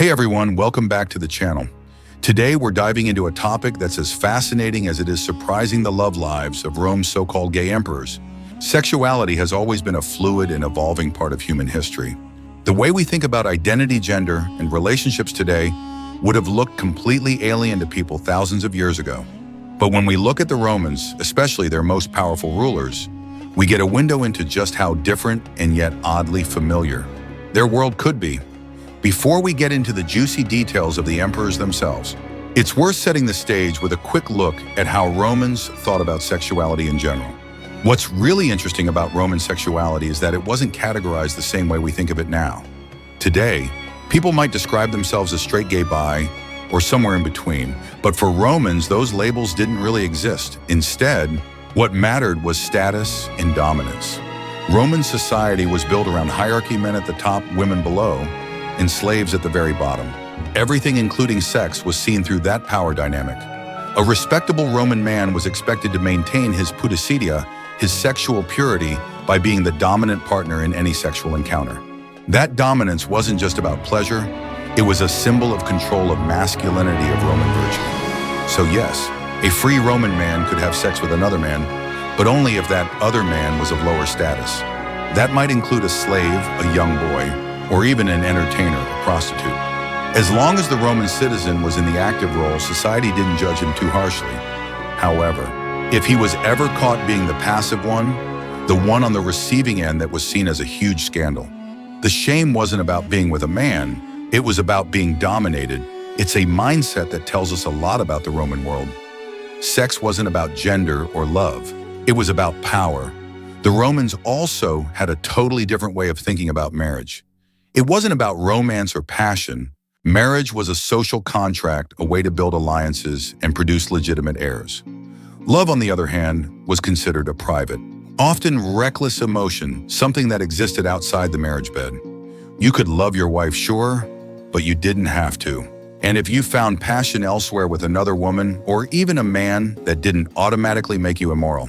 Hey everyone, welcome back to the channel. Today we're diving into a topic that's as fascinating as it is surprising: the love lives of Rome's so-called gay emperors. Sexuality has always been a fluid and evolving part of human history. The way we think about identity, gender, and relationships today would have looked completely alien to people thousands of years ago. But when we look at the Romans, especially their most powerful rulers, we get a window into just how different and yet oddly familiar their world could be. Before we get into the juicy details of the emperors themselves, it's worth setting the stage with a quick look at how Romans thought about sexuality in general. What's really interesting about Roman sexuality is that it wasn't categorized the same way we think of it now. Today, people might describe themselves as straight, gay, bi, or somewhere in between, but for Romans, those labels didn't really exist. Instead, what mattered was status and dominance. Roman society was built around hierarchy: men at the top, women below, and slaves at the very bottom. Everything, including sex, was seen through that power dynamic. A respectable Roman man was expected to maintain his pudicitia, his sexual purity, by being the dominant partner in any sexual encounter. That dominance wasn't just about pleasure, it was a symbol of control, of masculinity, of Roman virtue. So yes, a free Roman man could have sex with another man, but only if that other man was of lower status. That might include a slave, a young boy, or even an entertainer, a prostitute. As long as the Roman citizen was in the active role, society didn't judge him too harshly. However, if he was ever caught being the passive one, the one on the receiving end, that was seen as a huge scandal. The shame wasn't about being with a man, it was about being dominated. It's a mindset that tells us a lot about the Roman world. Sex wasn't about gender or love, it was about power. The Romans also had a totally different way of thinking about marriage. It wasn't about romance or passion. Marriage was a social contract, a way to build alliances and produce legitimate heirs. Love, on the other hand, was considered a private, often reckless emotion, something that existed outside the marriage bed. You could love your wife, sure, but you didn't have to. And if you found passion elsewhere with another woman or even a man, that didn't automatically make you immoral.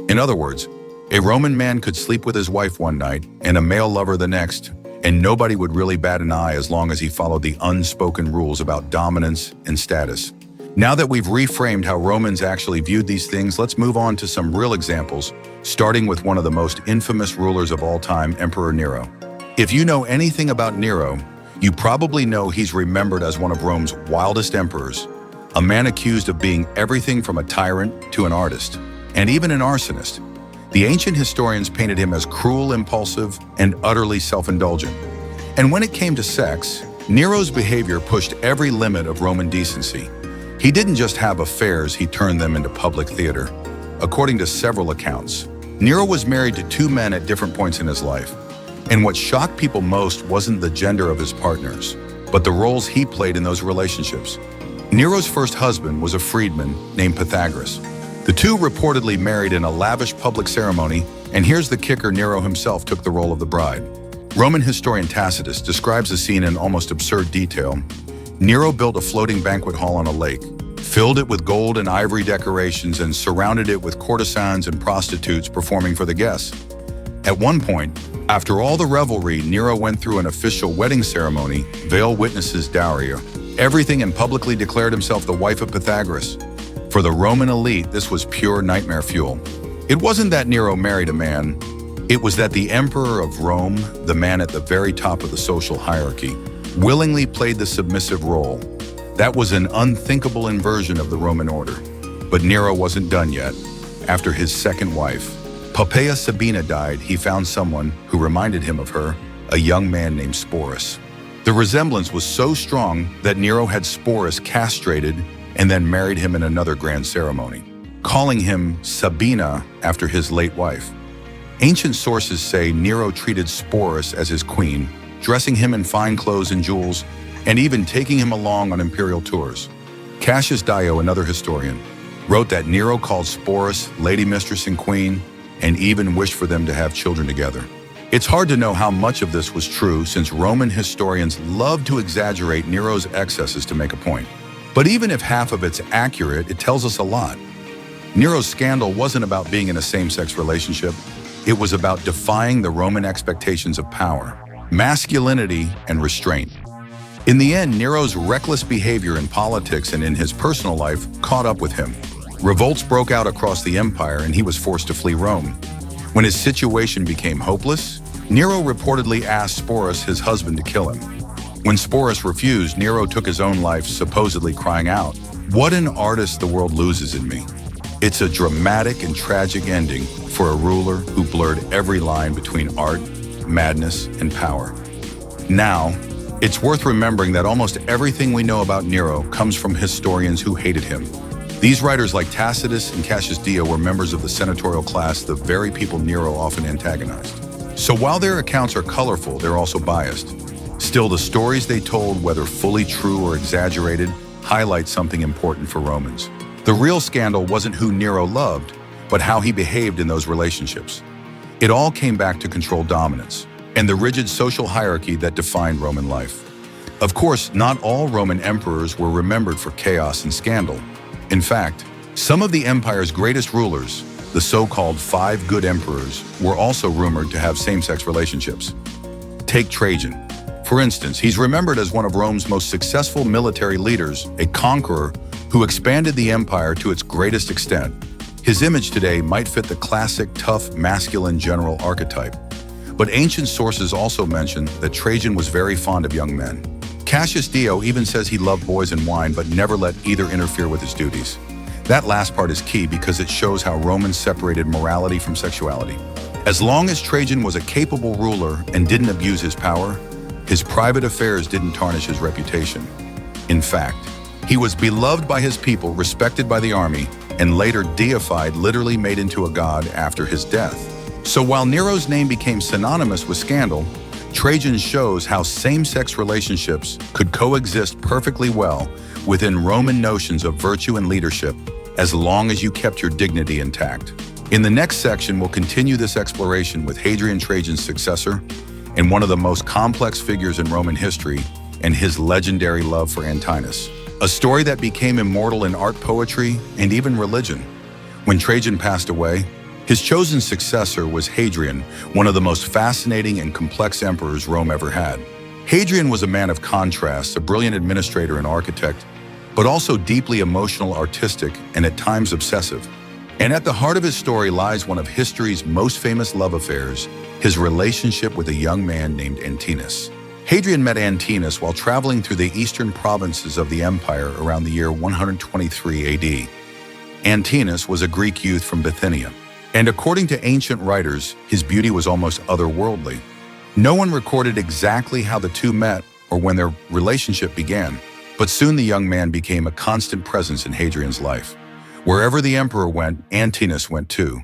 In other words, a Roman man could sleep with his wife one night and a male lover the next, and nobody would really bat an eye as long as he followed the unspoken rules about dominance and status. Now that we've reframed how Romans actually viewed these things, let's move on to some real examples, starting with one of the most infamous rulers of all time, Emperor Nero. If you know anything about Nero, you probably know he's remembered as one of Rome's wildest emperors, a man accused of being everything from a tyrant to an artist, and even an arsonist. The ancient historians painted him as cruel, impulsive, and utterly self-indulgent. And when it came to sex, Nero's behavior pushed every limit of Roman decency. He didn't just have affairs, he turned them into public theater. According to several accounts, Nero was married to two men at different points in his life. And what shocked people most wasn't the gender of his partners, but the roles he played in those relationships. Nero's first husband was a freedman named Pythagoras. The two reportedly married in a lavish public ceremony, and here's the kicker: Nero himself took the role of the bride. Roman historian Tacitus describes the scene in almost absurd detail. Nero built a floating banquet hall on a lake, filled it with gold and ivory decorations, and surrounded it with courtesans and prostitutes performing for the guests. At one point, after all the revelry, Nero went through an official wedding ceremony, veiled witnesses, dowry, everything, and publicly declared himself the wife of Pythagoras. For the Roman elite, this was pure nightmare fuel. It wasn't that Nero married a man, it was that the emperor of Rome, the man at the very top of the social hierarchy, willingly played the submissive role. That was an unthinkable inversion of the Roman order. But Nero wasn't done yet. After his second wife, Poppaea Sabina, died, he found someone who reminded him of her, a young man named Sporus. The resemblance was so strong that Nero had Sporus castrated and then married him in another grand ceremony, calling him Sabina after his late wife. Ancient sources say Nero treated Sporus as his queen, dressing him in fine clothes and jewels, and even taking him along on imperial tours. Cassius Dio, another historian, wrote that Nero called Sporus lady, mistress, and queen, and even wished for them to have children together. It's hard to know how much of this was true, since Roman historians love to exaggerate Nero's excesses to make a point. But even if half of it's accurate, it tells us a lot. Nero's scandal wasn't about being in a same-sex relationship. It was about defying the Roman expectations of power, masculinity, and restraint. In the end, Nero's reckless behavior in politics and in his personal life caught up with him. Revolts broke out across the empire and he was forced to flee Rome. When his situation became hopeless, Nero reportedly asked Sporus, his husband, to kill him. When Sporus refused, Nero took his own life, supposedly crying out, "What an artist the world loses in me." It's a dramatic and tragic ending for a ruler who blurred every line between art, madness, and power. Now, it's worth remembering that almost everything we know about Nero comes from historians who hated him. These writers like Tacitus and Cassius Dio were members of the senatorial class, the very people Nero often antagonized. So while their accounts are colorful, they're also biased. Still, the stories they told, whether fully true or exaggerated, highlight something important for Romans. The real scandal wasn't who Nero loved, but how he behaved in those relationships. It all came back to control dominance and the rigid social hierarchy that defined Roman life. Of course, not all Roman emperors were remembered for chaos and scandal. In fact, some of the empire's greatest rulers, the so-called 5 good emperors, were also rumored to have same-sex relationships. Take Trajan. For instance, he's remembered as one of Rome's most successful military leaders, a conqueror who expanded the empire to its greatest extent. His image today might fit the classic tough, masculine general archetype. But ancient sources also mention that Trajan was very fond of young men. Cassius Dio even says he loved boys and wine but never let either interfere with his duties. That last part is key because it shows how Romans separated morality from sexuality. As long as Trajan was a capable ruler and didn't abuse his power, his private affairs didn't tarnish his reputation. In fact, he was beloved by his people, respected by the army, and later deified, literally made into a god after his death. So while Nero's name became synonymous with scandal, Trajan shows how same-sex relationships could coexist perfectly well within Roman notions of virtue and leadership, as long as you kept your dignity intact. In the next section, we'll continue this exploration with Hadrian, Trajan's successor, and one of the most complex figures in Roman history, and his legendary love for Antinous. A story that became immortal in art, poetry, and even religion. When Trajan passed away, his chosen successor was Hadrian, one of the most fascinating and complex emperors Rome ever had. Hadrian was a man of contrasts, a brilliant administrator and architect, but also deeply emotional, artistic, and at times obsessive. And at the heart of his story lies one of history's most famous love affairs, his relationship with a young man named Antinous. Hadrian met Antinous while traveling through the eastern provinces of the empire around the year 123 AD. Antinous was a Greek youth from Bithynia, and according to ancient writers, his beauty was almost otherworldly. No one recorded exactly how the two met or when their relationship began, but soon the young man became a constant presence in Hadrian's life. Wherever the emperor went, Antinous went too.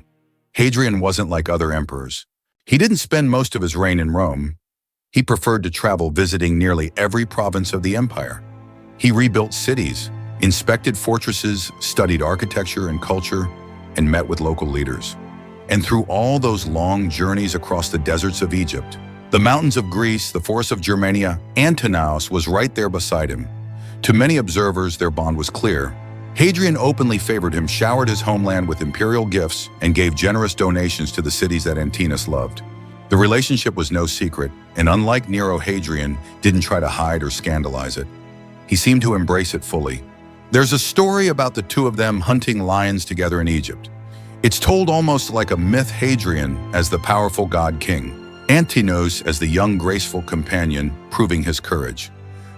Hadrian wasn't like other emperors. He didn't spend most of his reign in Rome. He preferred to travel, visiting nearly every province of the empire. He rebuilt cities, inspected fortresses, studied architecture and culture, and met with local leaders. And through all those long journeys across the deserts of Egypt, the mountains of Greece, the forests of Germania, Antinous was right there beside him. To many observers, their bond was clear. Hadrian openly favored him, showered his homeland with imperial gifts, and gave generous donations to the cities that Antinous loved. The relationship was no secret, and unlike Nero, Hadrian didn't try to hide or scandalize it. He seemed to embrace it fully. There's a story about the two of them hunting lions together in Egypt. It's told almost like a myth, Hadrian as the powerful god king, Antinous as the young graceful companion, proving his courage.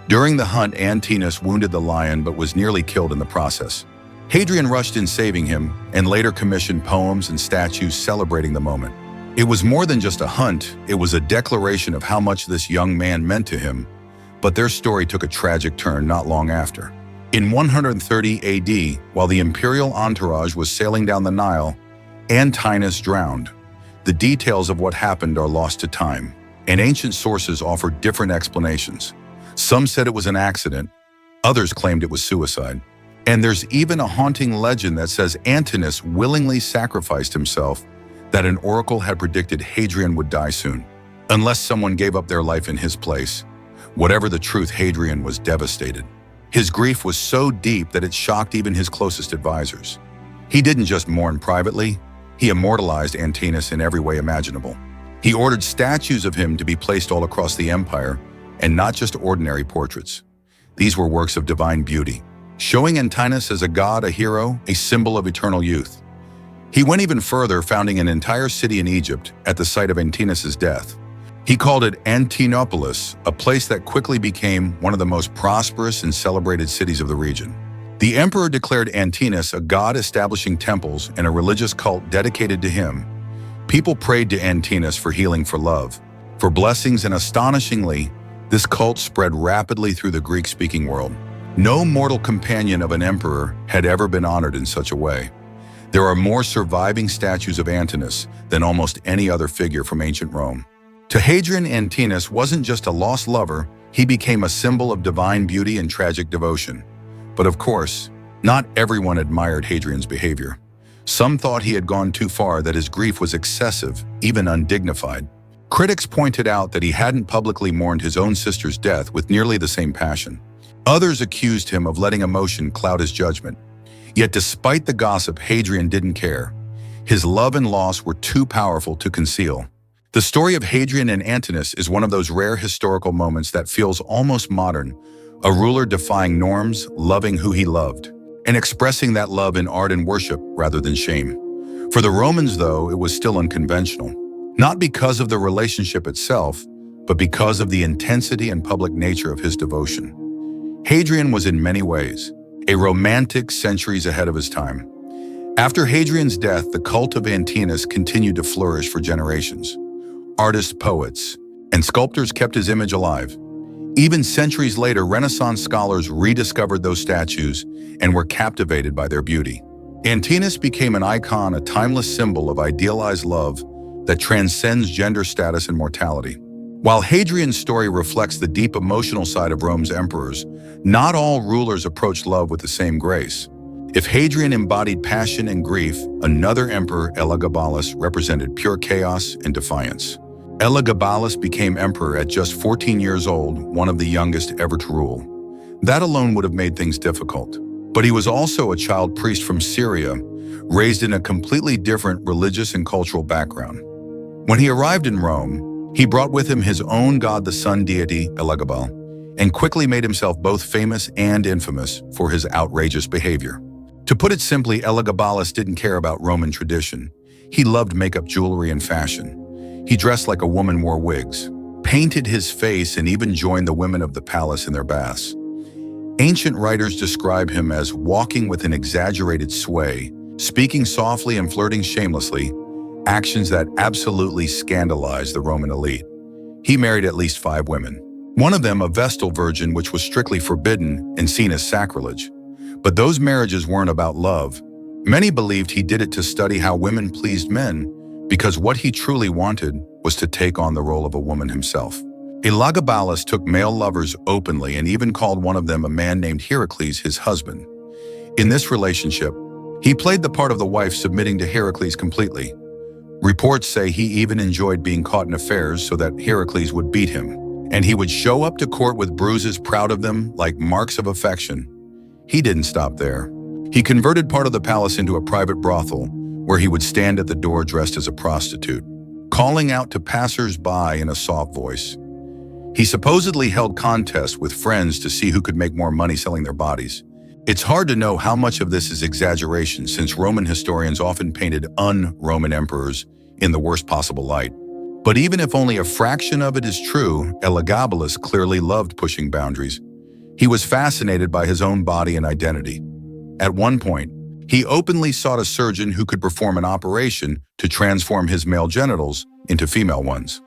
During the hunt, Antinous wounded the lion but was nearly killed in the process. Hadrian rushed in, saving him, and later commissioned poems and statues celebrating the moment. It was more than just a hunt, it was a declaration of how much this young man meant to him, but their story took a tragic turn not long after. In 130 AD, while the imperial entourage was sailing down the Nile, Antinous drowned. The details of what happened are lost to time, and ancient sources offer different explanations. Some said it was an accident, others claimed it was suicide. And there's even a haunting legend that says Antinous willingly sacrificed himself, that an oracle had predicted Hadrian would die soon, unless someone gave up their life in his place. Whatever the truth, Hadrian was devastated. His grief was so deep that it shocked even his closest advisors. He didn't just mourn privately, he immortalized Antinous in every way imaginable. He ordered statues of him to be placed all across the empire, and not just ordinary portraits. These were works of divine beauty, showing Antinous as a god, a hero, a symbol of eternal youth. He went even further, founding an entire city in Egypt at the site of Antinous' death. He called it Antinopolis, a place that quickly became one of the most prosperous and celebrated cities of the region. The emperor declared Antinous a god, establishing temples and a religious cult dedicated to him. People prayed to Antinous for healing, for love, for blessings, and astonishingly, this cult spread rapidly through the Greek-speaking world. No mortal companion of an emperor had ever been honored in such a way. There are more surviving statues of Antinous than almost any other figure from ancient Rome. To Hadrian, Antinous wasn't just a lost lover, he became a symbol of divine beauty and tragic devotion. But of course, not everyone admired Hadrian's behavior. Some thought he had gone too far, that his grief was excessive, even undignified. Critics pointed out that he hadn't publicly mourned his own sister's death with nearly the same passion. Others accused him of letting emotion cloud his judgment. Yet despite the gossip, Hadrian didn't care. His love and loss were too powerful to conceal. The story of Hadrian and Antinous is one of those rare historical moments that feels almost modern, a ruler defying norms, loving who he loved, and expressing that love in art and worship rather than shame. For the Romans, though, it was still unconventional. Not because of the relationship itself, but because of the intensity and public nature of his devotion. Hadrian was in many ways a romantic, centuries ahead of his time. After Hadrian's death, the cult of Antinous continued to flourish for generations. Artists, poets, and sculptors kept his image alive. Even centuries later, Renaissance scholars rediscovered those statues and were captivated by their beauty. Antinous became an icon, a timeless symbol of idealized love that transcends gender status and mortality. While Hadrian's story reflects the deep emotional side of Rome's emperors, not all rulers approached love with the same grace. If Hadrian embodied passion and grief, another emperor, Elagabalus, represented pure chaos and defiance. Elagabalus became emperor at just 14 years old, one of the youngest ever to rule. That alone would have made things difficult. But he was also a child priest from Syria, raised in a completely different religious and cultural background. When he arrived in Rome, he brought with him his own god, the sun deity, Elagabal, and quickly made himself both famous and infamous for his outrageous behavior. To put it simply, Elagabalus didn't care about Roman tradition. He loved makeup, jewelry, and fashion. He dressed like a woman, wore wigs, painted his face, and even joined the women of the palace in their baths. Ancient writers describe him as walking with an exaggerated sway, speaking softly and flirting shamelessly, actions that absolutely scandalized the Roman elite. He married at least 5 women. One of them, a Vestal virgin, which was strictly forbidden and seen as sacrilege. But those marriages weren't about love. Many believed he did it to study how women pleased men, because what he truly wanted was to take on the role of a woman himself. Elagabalus took male lovers openly and even called one of them, a man named Heracles, his husband. In this relationship, he played the part of the wife, submitting to Heracles completely. Reports say he even enjoyed being caught in affairs so that Heracles would beat him, and he would show up to court with bruises, proud of them, like marks of affection. He didn't stop there. He converted part of the palace into a private brothel, where he would stand at the door dressed as a prostitute, calling out to passers-by in a soft voice. He supposedly held contests with friends to see who could make more money selling their bodies. It's hard to know how much of this is exaggeration, since Roman historians often painted un-Roman emperors in the worst possible light. But even if only a fraction of it is true, Elagabalus clearly loved pushing boundaries. He was fascinated by his own body and identity. At one point, he openly sought a surgeon who could perform an operation to transform his male genitals into female ones.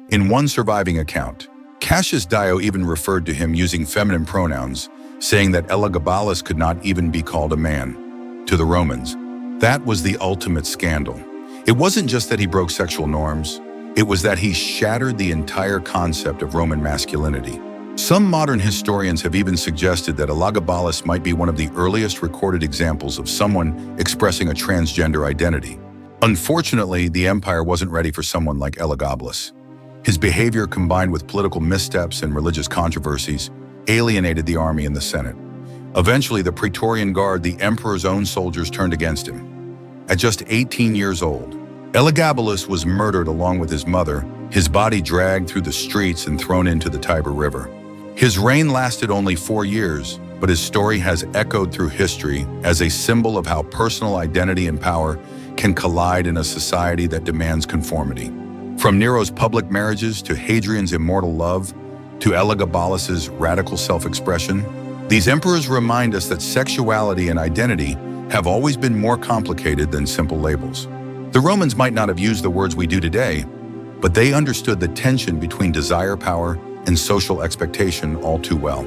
In one surviving account, Cassius Dio even referred to him using feminine pronouns, saying that Elagabalus could not even be called a man. To the Romans, that was the ultimate scandal. It wasn't just that he broke sexual norms, it was that he shattered the entire concept of Roman masculinity. Some modern historians have even suggested that Elagabalus might be one of the earliest recorded examples of someone expressing a transgender identity. Unfortunately, the empire wasn't ready for someone like Elagabalus. His behavior, combined with political missteps and religious controversies, alienated the army and the Senate. Eventually, the Praetorian Guard, the emperor's own soldiers, turned against him. At just 18 years old, Elagabalus was murdered along with his mother, his body dragged through the streets and thrown into the Tiber River. His reign lasted only 4 years, but his story has echoed through history as a symbol of how personal identity and power can collide in a society that demands conformity. From Nero's public marriages to Hadrian's immortal love to Elagabalus's radical self-expression, these emperors remind us that sexuality and identity have always been more complicated than simple labels. The Romans might not have used the words we do today, but they understood the tension between desire power and social expectation all too well.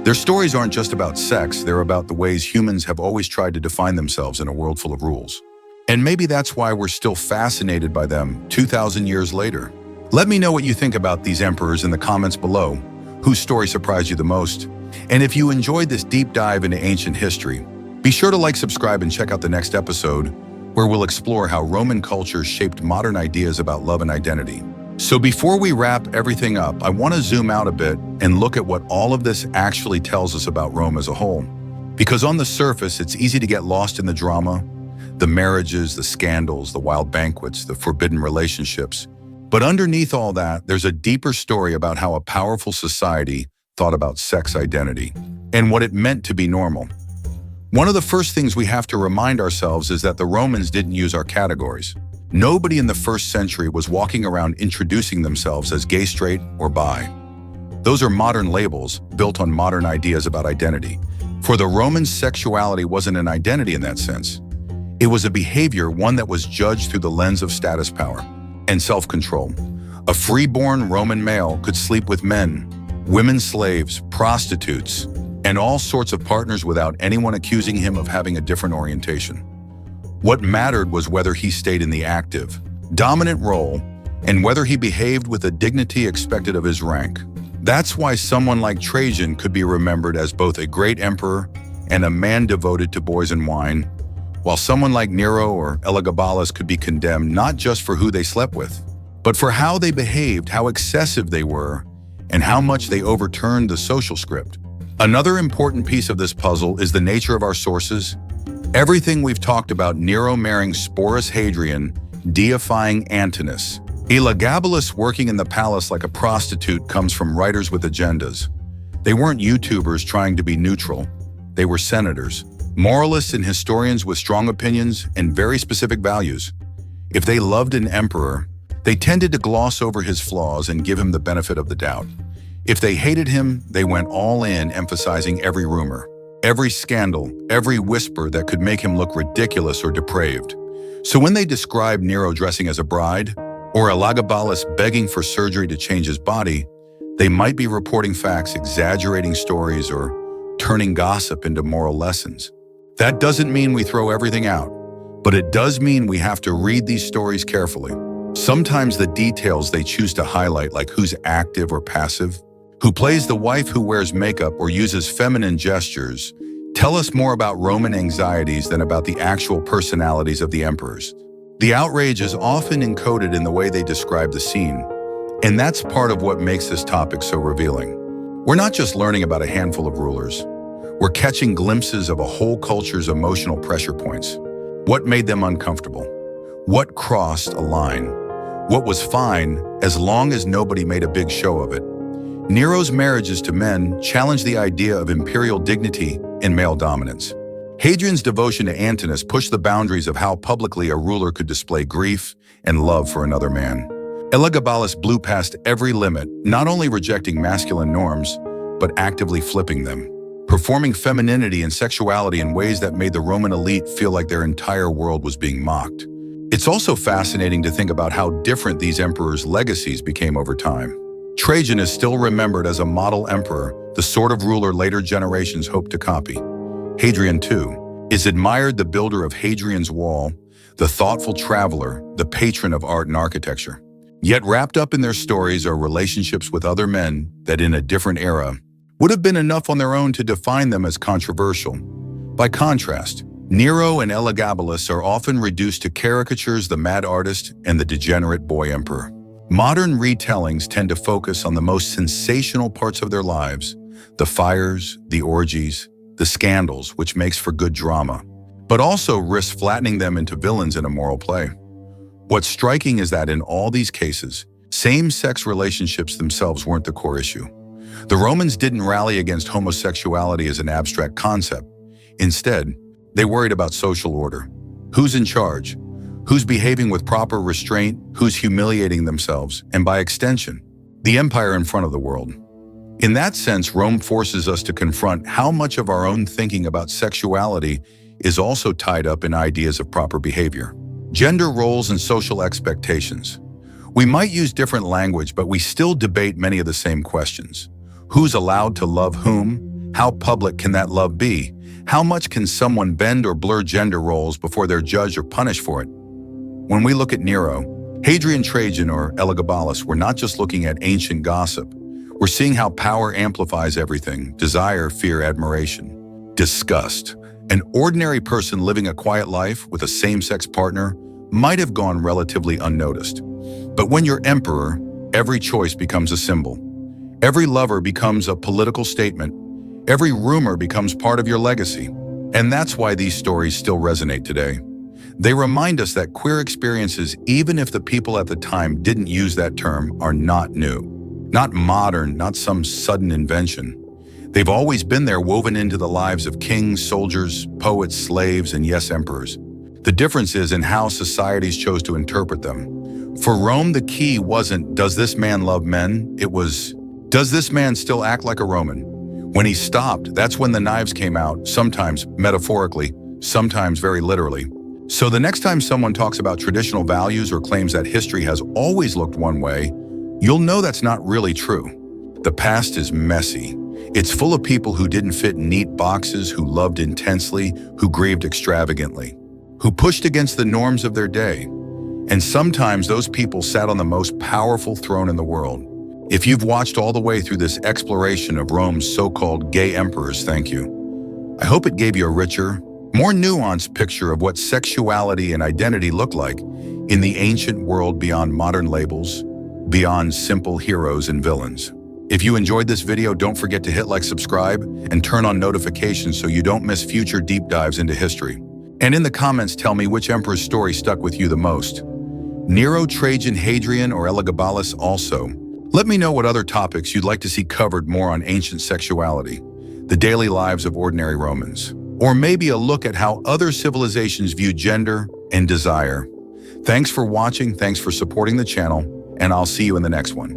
Their stories aren't just about sex, they're about the ways humans have always tried to define themselves in a world full of rules. And maybe that's why we're still fascinated by them 2,000 years later. Let me know what you think about these emperors in the comments below. Whose story surprised you the most? And if you enjoyed this deep dive into ancient history, be sure to like, subscribe, and check out the next episode where we'll explore how Roman culture shaped modern ideas about love and identity. So before we wrap everything up, I want to zoom out a bit and look at what all of this actually tells us about Rome as a whole. Because on the surface, it's easy to get lost in the drama, the marriages, the scandals, the wild banquets, the forbidden relationships. But underneath all that, there's a deeper story about how a powerful society thought about sex identity and what it meant to be normal. One of the first things we have to remind ourselves is that the Romans didn't use our categories. Nobody in the first century was walking around introducing themselves as gay, straight, or bi. Those are modern labels built on modern ideas about identity. For the Romans, sexuality wasn't an identity in that sense. It was a behavior, one that was judged through the lens of status power and self-control. A freeborn Roman male could sleep with men, women slaves, prostitutes, and all sorts of partners without anyone accusing him of having a different orientation. What mattered was whether he stayed in the active, dominant role and whether he behaved with the dignity expected of his rank. That's why someone like Trajan could be remembered as both a great emperor and a man devoted to boys and wine, while someone like Nero or Elagabalus could be condemned not just for who they slept with, but for how they behaved, how excessive they were, and how much they overturned the social script. Another important piece of this puzzle is the nature of our sources. Everything we've talked about, Nero marrying Sporus Hadrian, deifying Antinous, Elagabalus working in the palace like a prostitute, comes from writers with agendas. They weren't YouTubers trying to be neutral. They were senators, moralists and historians with strong opinions and very specific values. If they loved an emperor, they tended to gloss over his flaws and give him the benefit of the doubt. If they hated him, they went all in, emphasizing every rumor, every scandal, every whisper that could make him look ridiculous or depraved. So when they described Nero dressing as a bride, or Elagabalus begging for surgery to change his body, they might be reporting facts, exaggerating stories, or turning gossip into moral lessons. That doesn't mean we throw everything out, but it does mean we have to read these stories carefully. Sometimes the details they choose to highlight, like who's active or passive, who plays the wife who wears makeup or uses feminine gestures, tell us more about Roman anxieties than about the actual personalities of the emperors. The outrage is often encoded in the way they describe the scene, and that's part of what makes this topic so revealing. We're not just learning about a handful of rulers. We're catching glimpses of a whole culture's emotional pressure points. What made them uncomfortable? What crossed a line? What was fine as long as nobody made a big show of it? Nero's marriages to men challenged the idea of imperial dignity and male dominance. Hadrian's devotion to Antinous pushed the boundaries of how publicly a ruler could display grief and love for another man. Elagabalus blew past every limit, not only rejecting masculine norms, but actively flipping them, performing femininity and sexuality in ways that made the Roman elite feel like their entire world was being mocked. It's also fascinating to think about how different these emperors' legacies became over time. Trajan is still remembered as a model emperor, the sort of ruler later generations hoped to copy. Hadrian, too, is admired, the builder of Hadrian's Wall, the thoughtful traveler, the patron of art and architecture. Yet wrapped up in their stories are relationships with other men that in a different era would have been enough on their own to define them as controversial. By contrast, Nero and Elagabalus are often reduced to caricatures, the mad artist and the degenerate boy emperor. Modern retellings tend to focus on the most sensational parts of their lives, the fires, the orgies, the scandals, which makes for good drama, but also risks flattening them into villains in a moral play. What's striking is that in all these cases, Same-sex relationships themselves weren't the core issue. The Romans didn't rally against homosexuality as an abstract concept. Instead, they worried about social order. Who's in charge? Who's behaving with proper restraint? Who's humiliating themselves? And by extension, the empire in front of the world. In that sense, Rome forces us to confront how much of our own thinking about sexuality is also tied up in ideas of proper behavior. Gender roles and social expectations. We might use different language, but we still debate many of the same questions. Who's allowed to love whom? How public can that love be? How much can someone bend or blur gender roles before they're judged or punished for it? When we look at Nero, Hadrian, Trajan, or Elagabalus, we're not just looking at ancient gossip. We're seeing how power amplifies everything: desire, fear, admiration, disgust. An ordinary person living a quiet life with a same-sex partner might have gone relatively unnoticed. But when you're emperor, every choice becomes a symbol. Every lover becomes a political statement. Every rumor becomes part of your legacy. And that's why these stories still resonate today. They remind us that queer experiences, even if the people at the time didn't use that term, are not new. Not modern, not some sudden invention. They've always been there, woven into the lives of kings, soldiers, poets, slaves, and yes, emperors. The difference is in how societies chose to interpret them. For Rome, the key wasn't, does this man love men? It was, does this man still act like a Roman? When he stopped, that's when the knives came out, sometimes metaphorically, sometimes very literally. So the next time someone talks about traditional values or claims that history has always looked one way, you'll know that's not really true. The past is messy. It's full of people who didn't fit in neat boxes, who loved intensely, who grieved extravagantly, who pushed against the norms of their day. And sometimes those people sat on the most powerful throne in the world. If you've watched all the way through this exploration of Rome's so-called gay emperors, thank you. I hope it gave you a richer, more nuanced picture of what sexuality and identity looked like in the ancient world beyond modern labels, beyond simple heroes and villains. If you enjoyed this video, don't forget to hit like, subscribe, and turn on notifications so you don't miss future deep dives into history. And in the comments, tell me which emperor's story stuck with you the most. Nero, Trajan, Hadrian, or Elagabalus also. Let me know what other topics you'd like to see covered more on ancient sexuality, the daily lives of ordinary Romans, or maybe a look at how other civilizations view gender and desire. Thanks for watching, thanks for supporting the channel, and I'll see you in the next one.